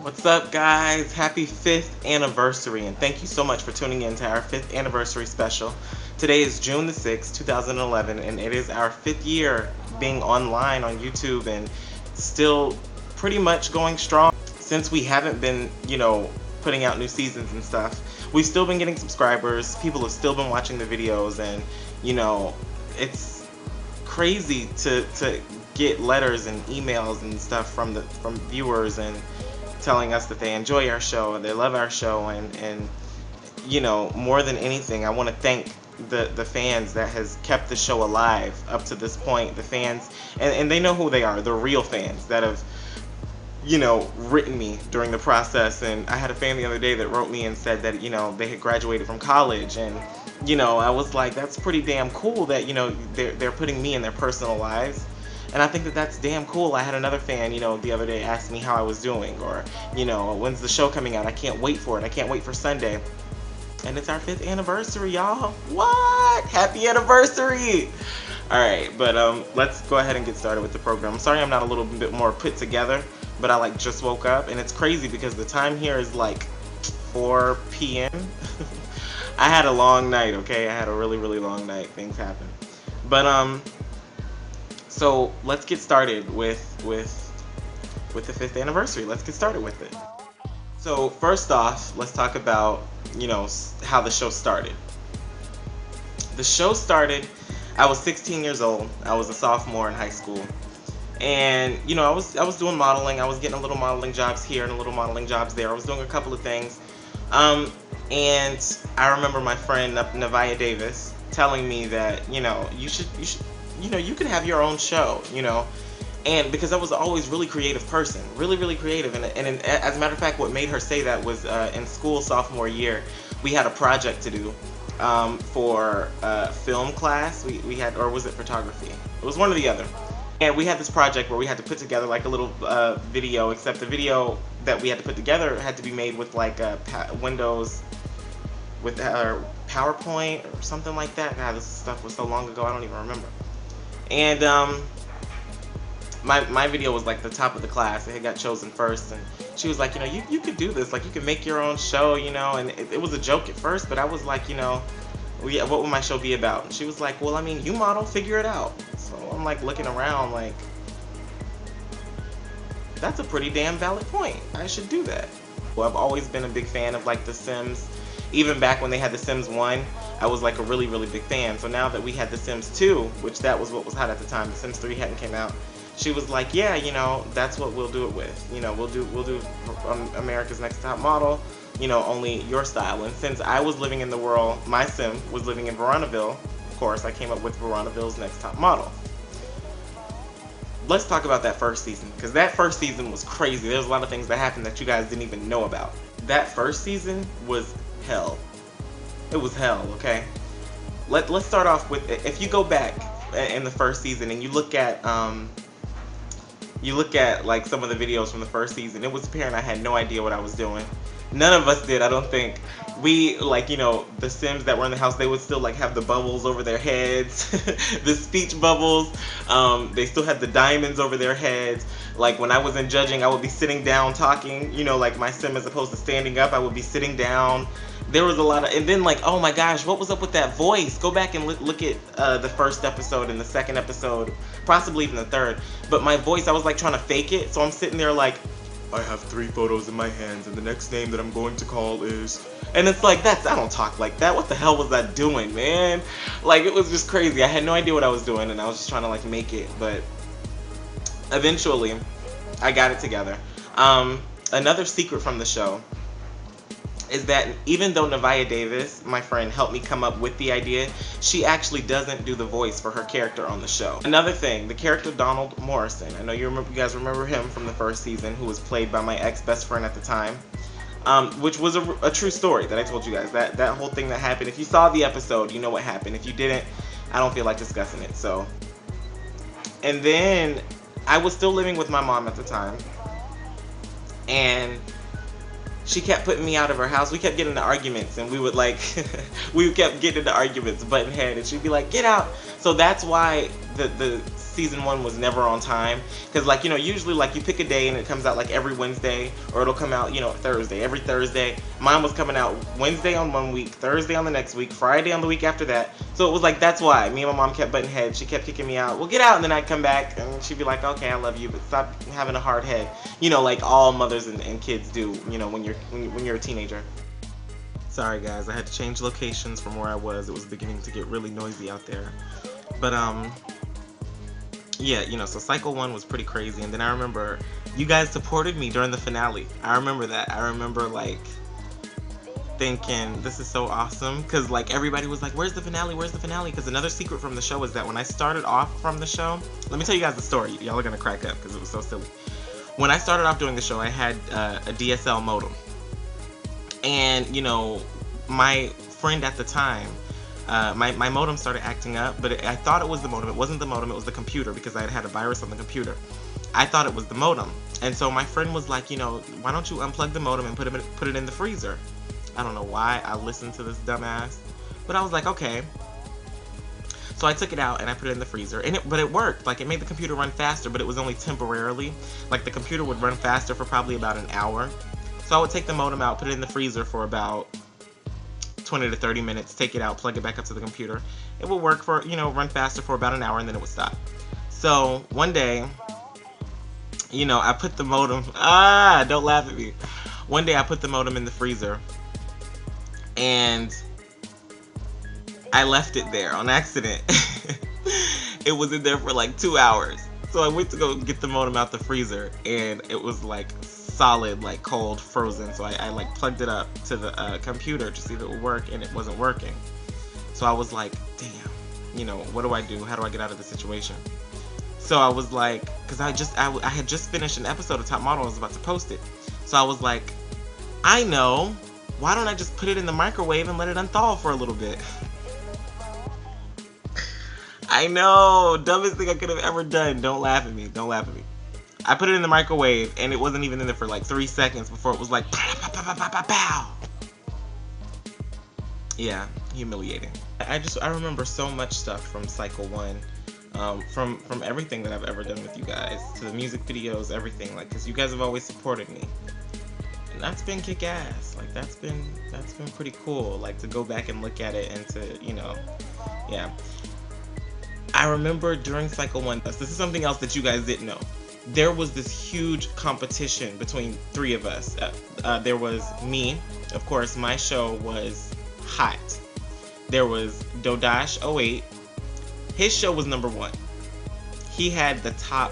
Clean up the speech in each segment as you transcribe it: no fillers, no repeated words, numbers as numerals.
What's up, guys? Happy 5th anniversary, and thank you so much for tuning in to our 5th anniversary special. Today is June the 6th, 2011, and it is our 5th year being online on YouTube and still pretty much going strong. Since we haven't been, putting out new seasons and stuff, we've still been getting subscribers. People have still been watching the videos, and, it's crazy to get letters and emails and stuff from viewers and telling us that they enjoy our show and they love our show, and more than anything, I want to thank the fans that has kept the show alive up to this point. The fans, and they know who they are, the real fans that have written me during the process. And I had a fan the other day that wrote me and said that they had graduated from college, and I was like, that's pretty damn cool that they're putting me in their personal lives. And I think that that's damn cool. I had another fan, the other day ask me how I was doing, or, when's the show coming out? I can't wait for it. I can't wait for Sunday. And it's our 5th anniversary, y'all. What? Happy anniversary! Alright, but let's go ahead and get started with the program. I'm sorry I'm not a little bit more put together, but I just woke up, and it's crazy because the time here is 4 p.m. I had a long night, okay? I had a really, really long night. Things happen. But, so let's get started with the 5th anniversary. Let's get started with it. So first off, let's talk about how the show started. The show started. I was 16 years old. I was a sophomore in high school, and I was doing modeling. I was getting a little modeling jobs here and a little modeling jobs there. I was doing a couple of things, and I remember my friend Nevaeh Davis telling me that you should you can have your own show, and because I was always really creative person, really, really creative, and as a matter of fact, what made her say that was in school sophomore year, we had a project to do for film class. We had, or was it photography? It was one or the other. And we had this project where we had to put together a little video, except the video that we had to put together had to be made with Windows, with PowerPoint or something like that. God, this stuff was so long ago, I don't even remember. And my video was the top of the class. It got chosen first, and she was like, you could do this, you could make your own show, and it was a joke at first, but I was like, what would my show be about? And she was like, well, I mean, you model, figure it out. So I'm looking around that's a pretty damn valid point. I should do that. Well, I've always been a big fan of The Sims. Even back when they had The Sims 1, I was a really, really big fan. So now that we had The Sims 2, which that was what was hot at the time, The Sims 3 hadn't came out, she was like, yeah, that's what we'll do it with. We'll do America's Next Top Model, only your style. And since I was living in the world, my sim was living in Veronaville, of course, I came up with Veronaville's Next Top Model. Let's talk about that first season, because that first season was crazy. There's a lot of things that happened that you guys didn't even know about. That first season was hell. It was hell, okay? Let's start off with, if you go back in the first season and you look at some of the videos from the first season, it was apparent I had no idea what I was doing. None of us did, I don't think. We, the Sims that were in the house, they would still, have the bubbles over their heads, the speech bubbles. They still had the diamonds over their heads. When I was in judging, I would be sitting down talking, my Sim, as opposed to standing up, I would be sitting down. There was a lot of, and then oh my gosh, what was up with that voice? Go back and look at the first episode and the second episode, possibly even the third. But my voice, I was trying to fake it, so I'm sitting there I have 3 photos in my hands, and the next name that I'm going to call is... And it's I don't talk like that. What the hell was I doing, man? It was just crazy. I had no idea what I was doing, and I was just trying to, make it. But eventually, I got it together. Another secret from the show is that even though Nevaeh Davis, my friend, helped me come up with the idea, she actually doesn't do the voice for her character on the show. Another thing, the character Donald Morrison, I know you guys remember him from the first season, who was played by my ex-best friend at the time, which was a true story that I told you guys. That whole thing that happened, if you saw the episode, you know what happened. If you didn't, I don't feel like discussing it. So, and then I was still living with my mom at the time, and she kept putting me out of her house. We kept getting into arguments, and we would we kept getting into arguments, butting head, and she'd be like, get out. So that's why the season 1 was never on time, because like, you know, usually like you pick a day and it comes out like every Wednesday, or it'll come out, you know, Thursday, every Thursday. Mine was coming out Wednesday on one week, Thursday on the next week, Friday on the week after that. So it was like, that's why me and my mom kept butting heads. She kept kicking me out. Well, get out. And then I'd come back and she'd be like, okay, I love you, but stop having a hard head, you know, like all mothers and kids do, you know, when you're a teenager. Sorry guys, I had to change locations from where I was. It was beginning to get really noisy out there. But yeah, you know, so cycle 1 was pretty crazy. And then I remember you guys supported me during the finale. I remember that. I remember like thinking, this is so awesome, because like everybody was like, where's the finale, where's the finale? Because another secret from the show is that when I started off from the show, let me tell you guys the story. Y'all are gonna crack up because it was so silly. When I started off doing the show, I had a DSL modem. And, you know, my friend at the time, my modem started acting up, but I thought it was the modem. It wasn't the modem, it was the computer, because I had had a virus on the computer. I thought it was the modem. And so my friend was like, you know, why don't you unplug the modem and put it in the freezer? I don't know why I listened to this dumbass, but I was like, okay. So I took it out and I put it in the freezer, but it worked. Like, it made the computer run faster, but it was only temporarily. Like, the computer would run faster for probably about an hour. So I would take the modem out, put it in the freezer for about 20 to 30 minutes, take it out, plug it back up to the computer. It would work for, you know, run faster for about an hour, and then it would stop. So one day, you know, I put the modem, don't laugh at me. One day I put the modem in the freezer, and I left it there on accident. It was in there for like 2 hours. So I went to go get the modem out the freezer, and it was like solid, like cold, frozen. So I like plugged it up to the computer to see if it would work, and it wasn't working. So I was like, damn, you know, what do I do? How do I get out of this situation? So I was like, because I had just finished an episode of Top Model. I was about to post it. So I was like, I know, why don't I just put it in the microwave and let it unthaw for a little bit? I know, dumbest thing I could have ever done. Don't laugh at me. Don't laugh at me. I put it in the microwave, and it wasn't even in there for like 3 seconds before it was like, pow, pow, pow, pow, pow, pow. Yeah, humiliating. I remember so much stuff from Cycle 1, from everything that I've ever done with you guys, to the music videos, everything, like, because you guys have always supported me. And that's been kick-ass. Like, that's been pretty cool, like, to go back and look at it and to, you know, yeah. I remember during Cycle 1, this is something else that you guys didn't know. There was this huge competition between 3 of us. There was me, of course, my show was hot. There was Dodash08. His show was #1. He had the top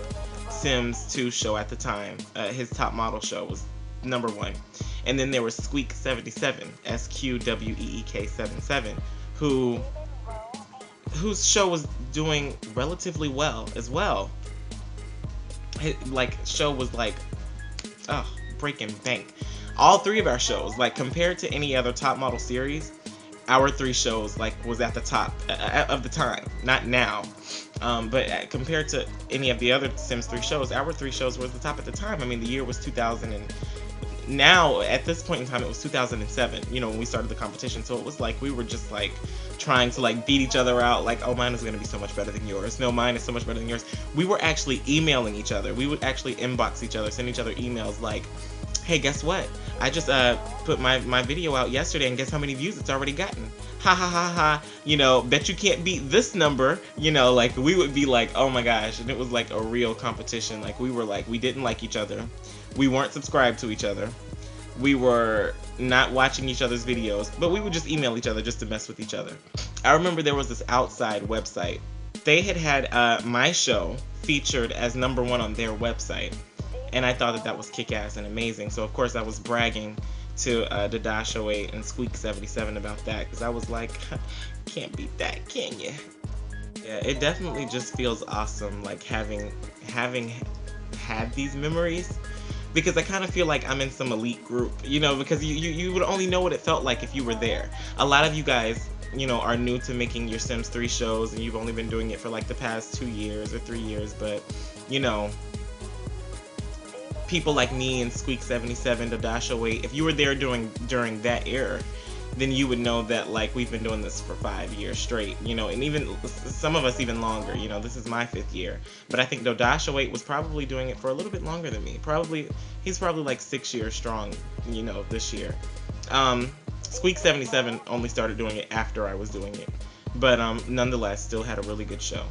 Sims 2 show at the time. His Top Model show was #1. And then there was Squeak77, SQWEEK77, whose show was doing relatively well as well. His, like, show was like, breaking bank. All 3 of our shows, like, compared to any other Top Model series, our 3 shows, like, was at the top of the time. Not now, but compared to any of the other Sims 3 shows, our 3 shows were at the top at the time. I mean, the year was 2000 and now at this point in time it was 2007, you know, when we started the competition. So it was like we were just like trying to like beat each other out, like, oh, mine is going to be so much better than yours, no, mine is so much better than yours. We were actually emailing each other. We would actually inbox each other, send each other emails like, hey, guess what, I just put my video out yesterday, and guess how many views it's already gotten. Ha ha ha ha, you know, bet you can't beat this number, you know, like, we would be like, oh my gosh. And it was like a real competition. Like, we were like, we didn't like each other, we weren't subscribed to each other, we were not watching each other's videos, but we would just email each other just to mess with each other. I remember there was this outside website. They had my show featured as #1 on their website, and I thought that was kick-ass and amazing. So of course I was bragging to Dodash08 and Squeak77 about that, because I was like, can't beat that, can you? Yeah, it definitely just feels awesome, like having had these memories, because I kind of feel like I'm in some elite group, you know, because you would only know what it felt like if you were there. A lot of you guys, you know, are new to making your Sims 3 shows, and you've only been doing it for like the past 2 years or 3 years, but, you know, people like me and Squeak77, Dodash08, if you were there during that era, then you would know that like we've been doing this for 5 years straight, you know, and even some of us even longer. You know, this is my 5th year, but I think Dodasha Wait was probably doing it for a little bit longer than me. He's probably like 6 years strong, you know, this year. Squeak 77 only started doing it after I was doing it, but nonetheless, still had a really good show.